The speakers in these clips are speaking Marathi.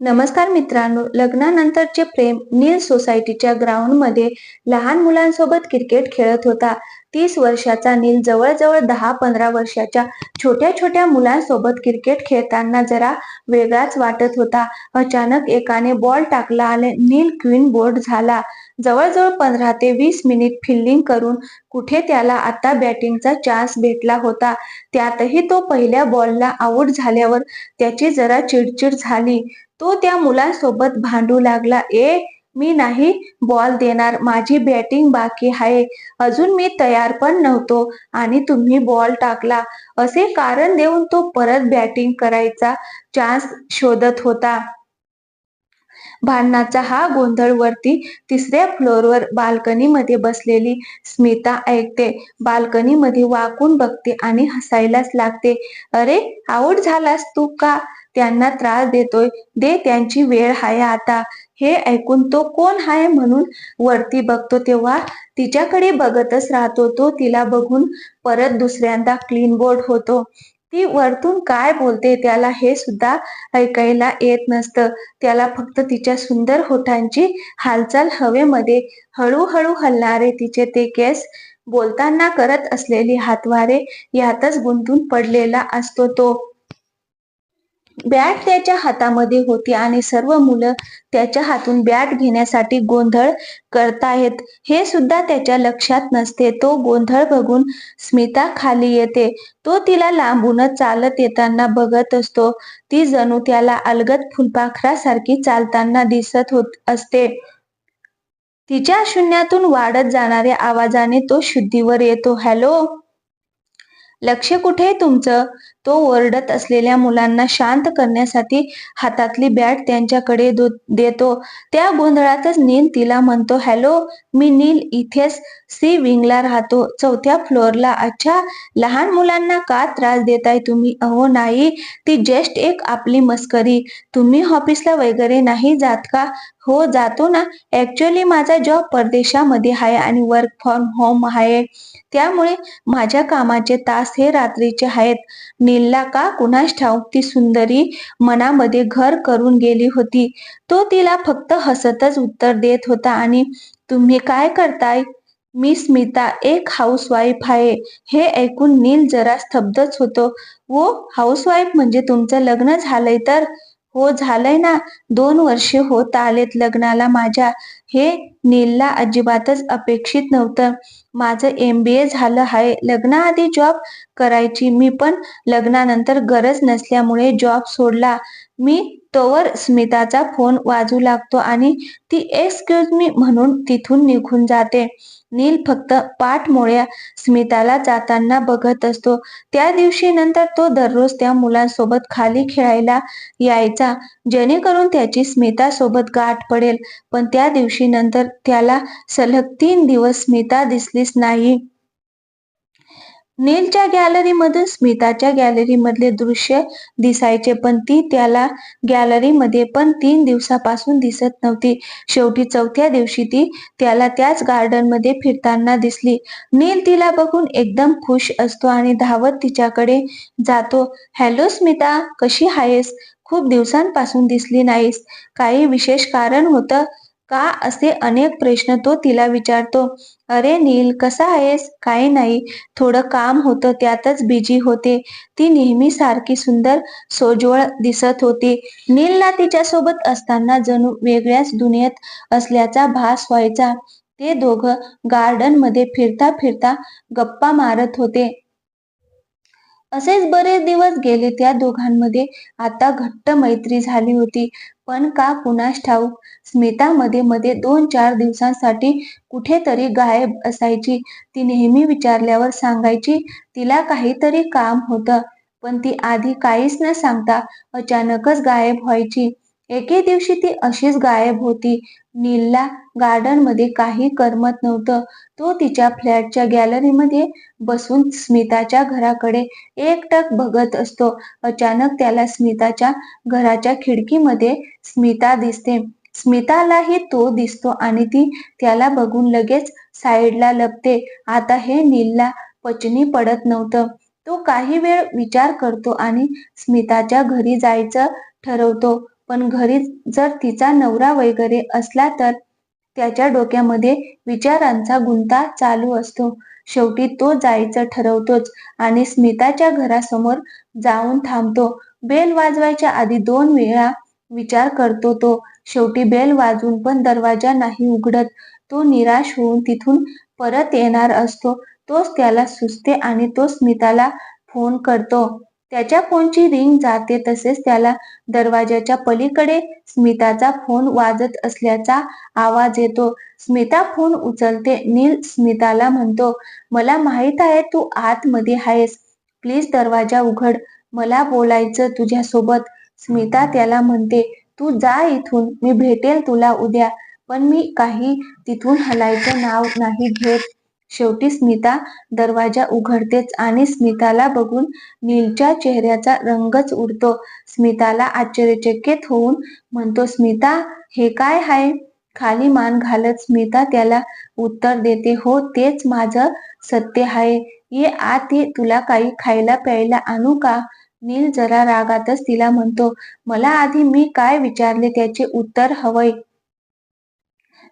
नमस्कार मित्रांनो, लग्नानंतरचे प्रेम. नील सोसायटीच्या ग्राउंडमध्ये लहान मुलांसोबत क्रिकेट खेळत होता. 30 वर्षाचा नील जवळजवळ 10-15 वर्षाच्या छोट्या छोट्या मुलांसोबत क्रिकेट खेळताना जरा वेगळाच वाटत होता. अचानक एकाने बॉल टाकला आणि नील क्वीन बोर्ड झाला. जवळजवळ 15 ते 20 मिनिट फिल्डिंग करून कुठे त्याला आता बॅटिंगचा चान्स भेटला होता. त्यातही तो पहिल्या बॉलला आऊट झाल्यावर त्याची जरा चिडचिड झाली. तो त्या मुलांसोबत भांडू लागला, मी नाही बॉल देणार, माझी बॅटिंग बाकी आहे, अजून मी तयार पण नव्हतो आणि तुम्ही बॉल टाकला, असे कारण देऊन तो परत बॅटिंग करायचा चान्स शोधत होता. भांडणाचा हा गोंधळ वरती 3ऱ्या फ्लोअरवर बाल्कनीमध्ये बसलेली स्मिता ऐकते. बाल्कनीमध्ये वाकून बघते आणि हसायलाच लागते. अरे, आऊट झालास तू का? त्यांना त्रास देतोय, दे, त्यांची वेळ आहे आता. हे ऐकून तो कोण आहे म्हणून वरती बघतो तेव्हा तिच्याकडे बघतच राहतो. तो तिला बघून परत दुसऱ्यांदा क्लीन बोर्ड होतो. ती वरतून काय बोलते त्याला हे सुद्धा ऐकायला येत नसतं. त्याला फक्त तिच्या सुंदर होठांची हालचाल, हवेमध्ये हळूहळू हलणारे तिचे ते केस, बोलताना करत असलेली हातवारे यातच गुंतून पडलेला असतो तो. बॅट त्याच्या हातामध्ये होती आणि सर्व मुलं त्याच्या हातून बॅट घेण्यासाठी गोंधळ करतायत हे सुद्धा त्याच्या लक्षात नसते. तो गोंधळ बघून स्मिता खाली येते. तो तिला लांबूनच चालत येताना बघत असतो. ती जणू त्याला अलगद फुलपाखरासारखी चालताना दिसत असते. तिच्या शून्यातून वाढत जाणाऱ्या आवाजाने तो शुद्धीवर येतो. हॅलो, लक्ष कुठे तुमचं? तो ओरडत असलेल्या मुलांना शांत करण्यासाठी हातातली बॅट त्यांच्याकडे देतो. त्या गोंधळातच नील तिला म्हणतो, हॅलो, मी नील, इथेच सी विंगला राहतो, 4थ्या फ्लोअरला. अच्छा, लहान मुलांना का त्रास देताय तुम्ही? अहो नाही, ती जस्ट एक आपली मस्करी. तुम्ही ऑफिसला वगैरे नाही जात का? हो, जातो ना. ऍक्च्युअली माझा जॉब परदेशामध्ये आहे आणि वर्क फ्रॉम होम आहे, त्यामुळे माझ्या कामाचे तास हे रात्रीचे आहेत. नीलला का कुणास ठाऊक ती सुंदरी मनामध्ये घर करून गेली होती. तो तिला फक्त हसतच उत्तर देत होता. आणि तुम्ही काय करताय? मी स्मिता, एक हाऊसवाईफ आहे. हे ऐकून नील जरा स्तब्धच होतो. वो, हाऊसवाईफ म्हणजे तुमचं लग्न झालंय तर? हो, झालंय ना, 2 वर्षे होत आलेत लग्नाला माझ्या. हे नीलला अजिबातच अपेक्षित नव्हतं. माझं MBA झालं आहे. लग्नाआधी जॉब करायची मी, पण लग्नानंतर गरज नसल्यामुळे जॉब सोडला मी. तोवर स्मिताचा फोन वाजू लागतो आणि ती एक्सक्यूज मी म्हणून तिथून निघून जाते. नील फक्त पाठमोळ्या स्मिताला जाताना बघत असतो. त्या दिवशी नंतर तो दररोज त्या मुलांसोबत खाली खेळायला यायचा, जेणेकरून त्याची स्मितासोबत गाठ पडेल. पण त्या दिवशी नंतर त्याला सलग 3 दिवस स्मिता दिसलीच नाही. नीलच्या गॅलरीमधून स्मिताच्या गॅलरीमधले दृश्य दिसायचे, पण ती त्याला गॅलरीमध्ये पण 3 दिवसापासून दिसत नव्हती. शेवटी 4थ्या दिवशी ती त्याला त्याच गार्डनमध्ये फिरताना दिसली. नील तिला बघून एकदम खुश असतो आणि धावत तिच्याकडे जातो. हॅलो स्मिता, कशी आहेस? खूप दिवसांपासून दिसली नाहीस. काही विशेष कारण होतं का? असे अनेक प्रश्न तो तिला विचारतो. अरे नील, कसा आहेस? काही नाही, थोडं काम होतं, त्यातच बिझी होते. ती नेहमी सारखी सुंदर सोज्वळ दिसत होती. नीलला तिच्यासोबत असताना जणू वेगळ्याच दुनियेत असल्याचा भास व्हायचा. ते दोघं गार्डनमध्ये फिरता फिरता गप्पा मारत होते. असेच बरेच दिवस गेले त्या दोघांमध्ये. आता घट्ट मैत्री झाली होती. पण का कुणास ठाऊक स्मिता मध्ये मध्ये 2-4 दिवसांसाठी कुठेतरी गायब असायची. ती नेहमी विचारल्यावर सांगायची तिला काहीतरी काम होतं, पण ती आधी काहीच न सांगता अचानकच गायब व्हायची. एके दिवशी ती अशीच गायब होती. नीलला गार्डनमध्ये काही करमत नव्हतं. तो तिच्या फ्लॅटच्या गॅलरीमध्ये बसून स्मिताच्या घराकडे एकटक बघत असतो. अचानक त्याला स्मिताच्या घराच्या खिडकीमध्ये स्मिता दिसते. स्मितालाही तो दिसतो आणि ती त्याला बघून लगेच साईडला लपते. आता हे नीलला पचनी पडत नव्हतं. तो काही वेळ विचार करतो आणि स्मिताच्या घरी जायचं ठरवतो. पण घरी जर तिचा नवरा वगैरे असला तर त्याच्या डोक्यामध्ये विचारांचा गुंता चालू असतो. शेवटी तो जायचं ठरवतोच आणि स्मिताच्या घरासमोर जाऊन थांबतो. बेल वाजवायच्या आधी 2 वेळा विचार करतो तो. शेवटी बेल वाजून पण दरवाजा नाही उघडत. तो निराश होऊन तिथून परत येणार असतो. तोच त्याला सुचते आणि तो स्मिताला फोन करतो. त्याच्या फोनची रिंग जाते तसेच त्याला दरवाजाच्या पलीकडे स्मिताचा फोन वाजत असल्याचा आवाज येतो. स्मिता फोन उचलते. नील स्मिताला म्हणतो, "मला माहित आहे तू आतमध्ये आहेस. प्लीज दरवाजा उघड. मला बोलायचं तुझ्यासोबत." स्मिता त्याला म्हणते, "तू जा इथून. मी भेटेल तुला उद्या." पण मी काही तिथून हलायचं नाव नाही घेत. शेवटी स्मिता दरवाजा उघडतेच आणि स्मिताला बघून नीलच्या चेहऱ्याचा रंगच उडतो. स्मिताला आश्चर्यचकित होऊन म्हणतो, "स्मिता, हे काय आहे?" खाली मान घालत स्मिता त्याला उत्तर देते, "हो, तेच माझं सत्य आहे. ये आत ये. तुला काही खायला प्यायला आणू का?" नील जरा रागातच तिला म्हणतो, "मला आधी मी काय विचारले त्याचे उत्तर हवंय."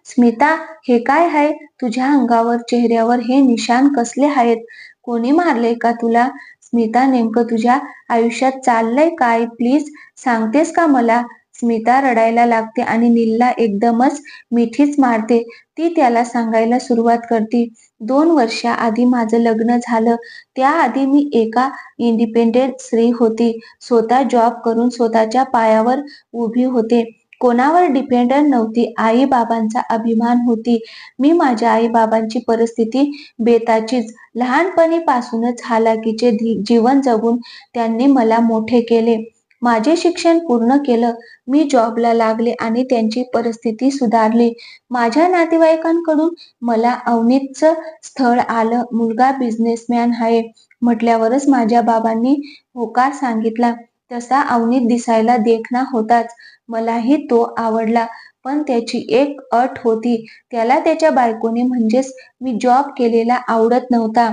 स्मिता, हे काय आहे? तुझ्या अंगावर, चेहऱ्यावर हे निशाण कसले आहेत? कोणी मारले का तुला? स्मिता, नेमकं तुझ्या आयुष्यात चाललंय काय? प्लीज सांगतेस का मला? स्मिता रडायला लागते आणि नीलला एकदमच मिठीच मारते. ती त्याला सांगायला सुरुवात करते, 2 वर्षाआधी माझं लग्न झालं. त्याआधी मी एका इंडिपेंडेंट स्त्री होती. स्वतः जॉब करून स्वतःच्या पायावर उभी होते. कोणावर डिपेंडंट नव्हती. आई-बाबांचा अभिमान होती. मी माझ्या आई-बाबांची परिस्थिती बेताचीच. लहानपणीपासूनच हालाकीचे जीवन जगून त्यांनी मला मोठे केले. माझे शिक्षण पूर्ण केलं. मी जॉबला लागले आणि त्यांची परिस्थिती सुधारली. माझ्या नातेवाईकांकडून मला अवनीतचं स्थळ आलं. मुलगा बिझनेसमॅन आहे म्हटल्यावरच माझ्या बाबांनी होकार सांगितला. तसा अवनीत दिसायला देखणा होताच. मलाही तो आवडला. पण त्याची एक अट होती. त्याला त्याच्या बायकोने म्हणजेच मी जॉब केलेला आवडत नव्हता.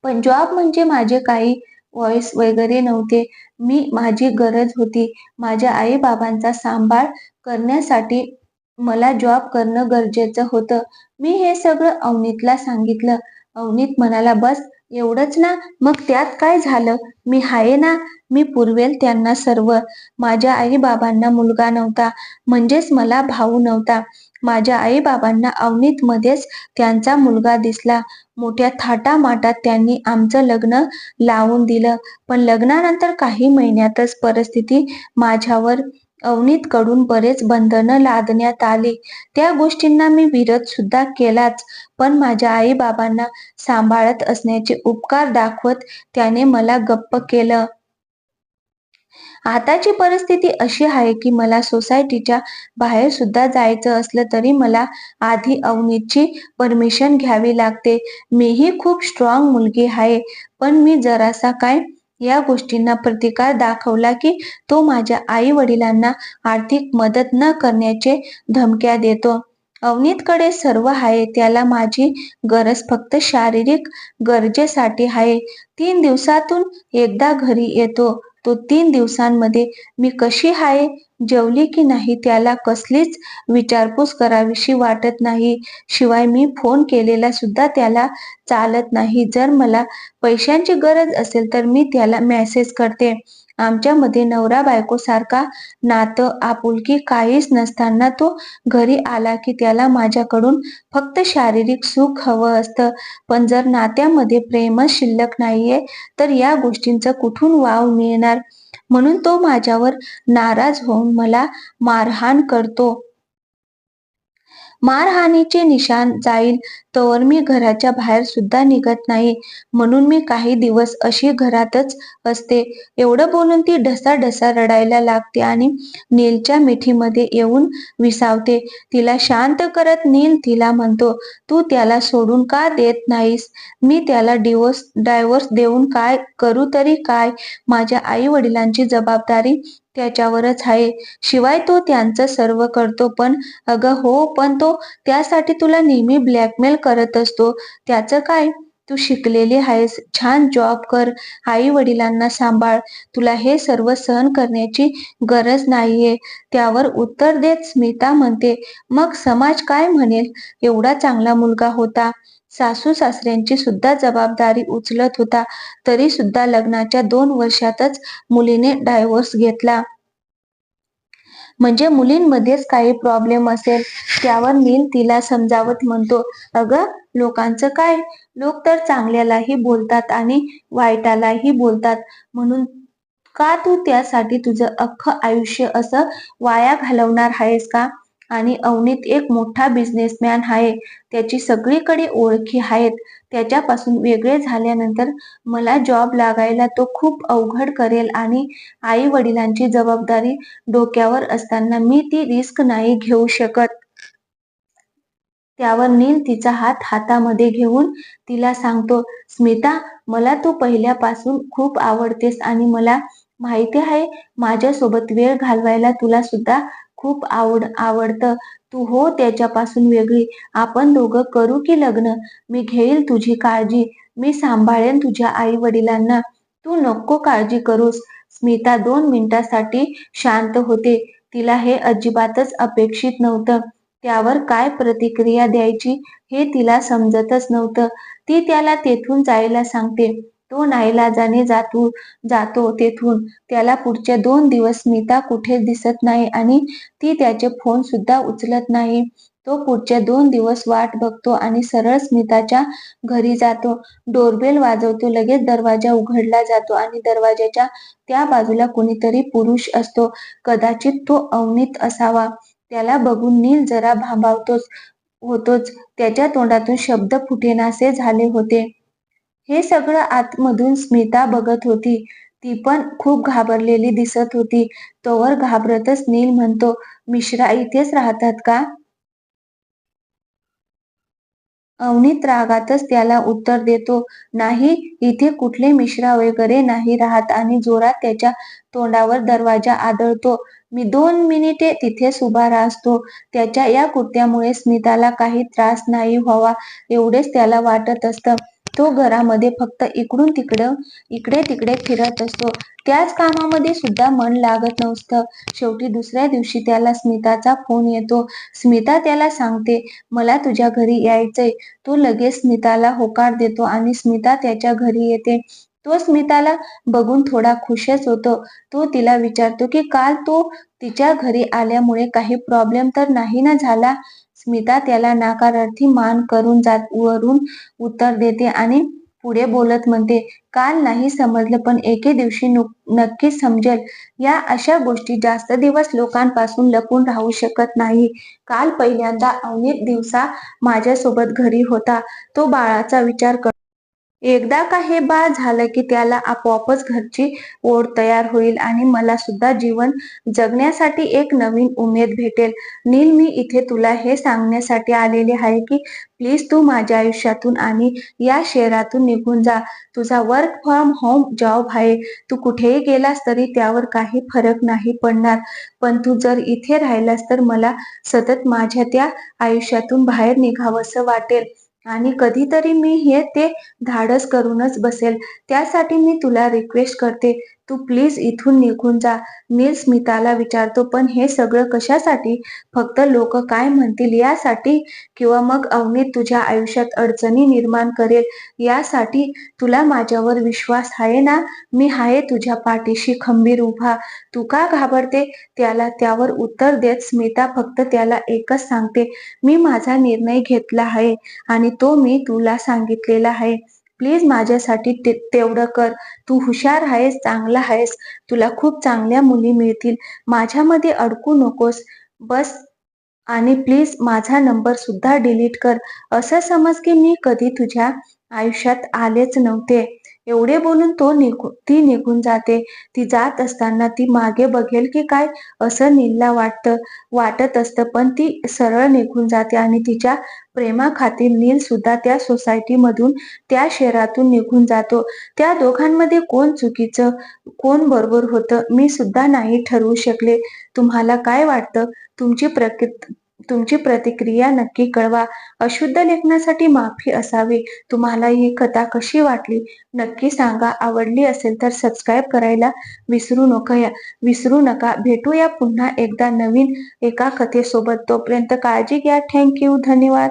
पण जॉब म्हणजे माझे काही व्हॉइस वगैरे नव्हते. माझी गरज होती. माझ्या आई-बाबांचा सांभाळ करण्यासाठी मला जॉब करणं गरजेचं होतं. मी हे सगळं अवनीतला सांगितलं. अवनीत म्हणाला, "बस एवढंच ना? मग त्यात काय झालं? मी आहे ना. मी पुरवेल त्यांना सर्व." माझ्या आई-बाबांना मुलगा नव्हता, म्हणजेच मला भाऊ नव्हता. माझ्या आई-बाबांना अवनीतमध्येच त्यांचा मुलगा दिसला. मोठ्या थाटामाटात त्यांनी आमचं लग्न लावून दिलं. पण लग्नानंतर काही महिन्यातच परिस्थिती माझ्यावर अवनीतकडून बरेच बंधनं लादण्यात आली. त्या गोष्टींना मी विरोध सुद्धा केलाच. पण माझ्या आई-बाबांना सांभाळत असण्याचे उपकार दाखवत त्याने मला गप्प केलं. आताची परिस्थिती अशी आहे की मला सोसायटीच्या बाहेर सुद्धा जायचं असलं तरी मला आधी अवनीतची परमिशन घ्यावी लागते. मीही खूप स्ट्रॉंग मुलगी आहे. पण मी जरासा काय या गोष्टींना प्रतिकार दाखवला की तो माझ्या आई-वडिलांना आर्थिक मदत न करण्याचे धमक्या देतो. अवनीतकडे सर्व आहे. त्याला माझी गरज फक्त शारीरिक गरजेसाठी आहे. 3 दिवसातून एकदा घरी येतो. तो 3 दिवसांमध्ये मी कशी आहे, जेवली की नाही त्याला कसलीच विचारपूस करावीशी वाटत नाही. शिवाय मी फोन केलेला सुद्धा त्याला चालत नाही. जर मला पैशांची गरज असेल तर मी त्याला मेसेज करते. आमच्यामध्ये नवरा-बायकोसारखा नातं, आपुलकी काहीच नसताना तो घरी आला की त्याला माझ्याकडून फक्त शारीरिक सुख हवं असतं. पण जर नात्यामध्ये प्रेमच शिल्लक नाहीये तर या गोष्टींचा कुठून वाव मिळणार? म्हणून तो माझ्यावर नाराज होऊन मला मारहाण करतो. मारहाणीचे निशाण जाईल तोवर मी घराच्या बाहेर सुद्धा निघत नाही. म्हणून मी काही दिवस अशी घरातच असते." एवढं बोलून ती ढसाढसा रडायला लागते आणि नीलच्या मिठीमध्ये येऊन विसावते. तिला शांत करत नील तिला म्हणतो, "तू त्याला सोडून का देत नाहीस? मी त्याला डायव्होर्स देऊन काय करू तरी काय? माझ्या आई-वडिलांची जबाबदारी त्याच्यावरच आहे. शिवाय तो त्यांचं सर्व करतो." "पण अगं हो, पण तो त्यासाठी तुला नेहमी ब्लॅकमेल करत असतो. त्याचं काय?" तू शिकलेली आहेस, छान जॉब कर, आई वडिलांना सांभाळ, तुला हे सर्व सहन करण्याची गरज नाहीये. त्यावर उत्तर देत स्मिता म्हणते, मग समाज काय म्हणेल? एवढा चांगला मुलगा होता, सासू सासऱ्यांची सुद्धा जबाबदारी उचलत होता, तरी सुद्धा लग्नाच्या 2 वर्षातच मुलीने डायव्होर्स घेतला. म्हणजे मुलींमध्येच काही प्रॉब्लेम असेल. त्यावर नील तिला समजावत म्हणतो, अगं लोकांचं काय? लोक तर चांगल्यालाही बोलतात आणि वाईटालाही बोलतात. म्हणून का तू त्यासाठी तुझं अख्खं आयुष्य असं वाया घालवणार आहेस का? आणि अवनीत एक मोठा बिझनेसमॅन आहे. त्याची सगळीकडे ओळखी आहेत. त्याच्यापासून वेगळे झाल्यानंतर मला जॉब लागायला तो खूप अवघड करेल आणि आई वडिलांची जबाबदारी डोक्यावर असताना मी ती रिस्क नाही घेऊ शकत. त्यावर नील तिचा हात हातामध्ये घेऊन तिला सांगतो, स्मिता, मला तू पहिल्यापासून खूप आवडतेस आणि मला माहिती आहे माझ्यासोबत वेळ घालवायला तुला सुद्धा खूप आवडतं. तू हो त्याच्यापासून वेगळी. आपण दोघं करू की लग्न? मी घेईल तुझी काळजी. मी सांभाळेन तुझ्या आई वडिलांना. तू नको काळजी करूस. स्मिता 2 मिनिटासाठी शांत होते. तिला हे अजिबातच अपेक्षित नव्हतं. त्यावर काय प्रतिक्रिया द्यायची हे तिला समजतच नव्हतं. ती त्याला तेथून जायला सांगते. तो नाईलाजाने जातो तेथून. त्याला पुढचे 2 दिवस स्मिता कुठेच दिसत नाही आणि ती त्याचे फोन सुद्धा उचलत नाही. तो पुढचे 2 दिवस वाट बघतो आणि सरळ स्मिताच्या घरी जातो. डोरबेल वाजवतो. लगेच दरवाजा उघडला जातो आणि दरवाजाच्या त्या बाजूला कुणीतरी पुरुष असतो. कदाचित तो अवनीत असावा. त्याला बघून नील जरा होतोच. त्याच्या तोंडातून शब्द फुटेनासे झाले होते. हे सगळं आतमधून स्मिता बघत होती. ती पण खूप घाबरलेली दिसत होती. तोवर घाबरतच नील म्हणतो, मिश्रा इथेच राहतात का? अवनीत रागातच त्याला उत्तर देतो, नाही, इथे कुठले मिश्रा वगैरे नाही राहत आणि जोरात त्याच्या तोंडावर दरवाजा आदळतो. मी 2 मिनिटे तिथेच उभा असतो. त्याच्या या कृत्यामुळे स्मिताला काही त्रास नाही व्हावा एवढेच त्याला वाटत असतं. तो घरामध्ये फक्त इकडे तिकडे फिरत असतो. त्याच कामामध्ये सुद्धा मन लागत नसतं. शेवटी दुसऱ्या दिवशी त्याला स्मिताचा फोन येतो. स्मिता त्याला सांगते, मला तुझ्या घरी यायचंय. तो लगेच स्मिताला होकार देतो आणि स्मिता त्याच्या घरी येते. तो स्मिताला बघून थोडा खुशच होतो. तो तिला विचारतो की काल तो तिच्या घरी आल्यामुळे काही प्रॉब्लेम तर नाही ना झाला? स्मिता त्याला नाकारार्थी मान करून वरून उत्तर देते आणि पुढे बोलत म्हणते, काल नाही समजलं पण एके दिवशी नक्कीच समजेल. या अशा गोष्टी जास्त दिवस लोकांपासून लपून राहू शकत नाही. काल पहिल्यांदा अवनीत दिवसा माझ्यासोबत घरी होता. तो बाळाचा विचार करतो. एकदा का हे बाळ झालं की त्याला आपोआपच घरची ओढ तयार होईल आणि मला सुद्धा जीवन जगण्यासाठी एक नवीन उमेद भेटेल. नील, मी इथे तुला हे सांगण्यासाठी आलेले आहे की प्लीज तू माझ्या आयुष्यातून आणि या शहरातून निघून जा. तुझा वर्क फ्रॉम होम जॉब आहे. तू कुठेही गेलास तरी त्यावर काही फरक नाही पडणार. पण तू जर इथे राहिलास तर मला सतत माझ्या त्या आयुष्यातून बाहेर निघावंसं वाटेल आणि कधीतरी मी ते धाडस करूनच बसेल. त्यासाठी मी तुला रिक्वेस्ट करते, तू प्लीज इथून निघून जा. नील स्मिताला विचारतो, पण हे सगळं कशासाठी? फक्त लोक काय म्हणतील यासाठी? किंवा मग अवनीत तुझ्या आयुष्यात अडचणी निर्माण करेल यासाठी? तुला माझ्यावर विश्वास आहे ना? मी आहे तुझ्या पाठीशी खंबीर उभा. तू का घाबरते? त्यावर उत्तर देत स्मिता फक्त त्याला एकच सांगते, मी माझा निर्णय घेतला आहे आणि तो मी तुला सांगितलेला आहे. प्लीज माझ्यासाठी तेवढं कर. तू हुशार आहेस, चांगला आहेस. तुला खूप चांगल्या मुली मिळतील. माझ्यामध्ये अडकू नकोस. बस. आणि प्लीज माझा नंबर सुद्धा डिलीट कर. असं समज की मी कधी तुझ्या आयुष्यात आलेच नव्हते. एवढे बोलून ती निघून जाते. ती जात असताना ती मागे बघेल की काय असं नीलला वाटत असतं, पण ती सरळ निघून जाते आणि तिच्या प्रेमाखातीर नील सुद्धा त्या सोसायटीमधून, त्या शहरातून निघून जातो. त्या दोघांमध्ये कोण चुकीचं, कोण बरोबर होतं मी सुद्धा नाही ठरवू शकले. तुम्हाला काय वाटतं? तुमची तुमची प्रतिक्रिया नक्की कळवा. अशुद्ध लेखनासाठी माफी असावी. तुम्हाला ही कथा कशी वाटली नक्की सांगा. आवडली असेल तर सबस्क्राईब करायला विसरू नका. भेटूया पुन्हा एकदा नवीन एका कथेसोबत. तोपर्यंत काळजी घ्या. Thank you. धन्यवाद.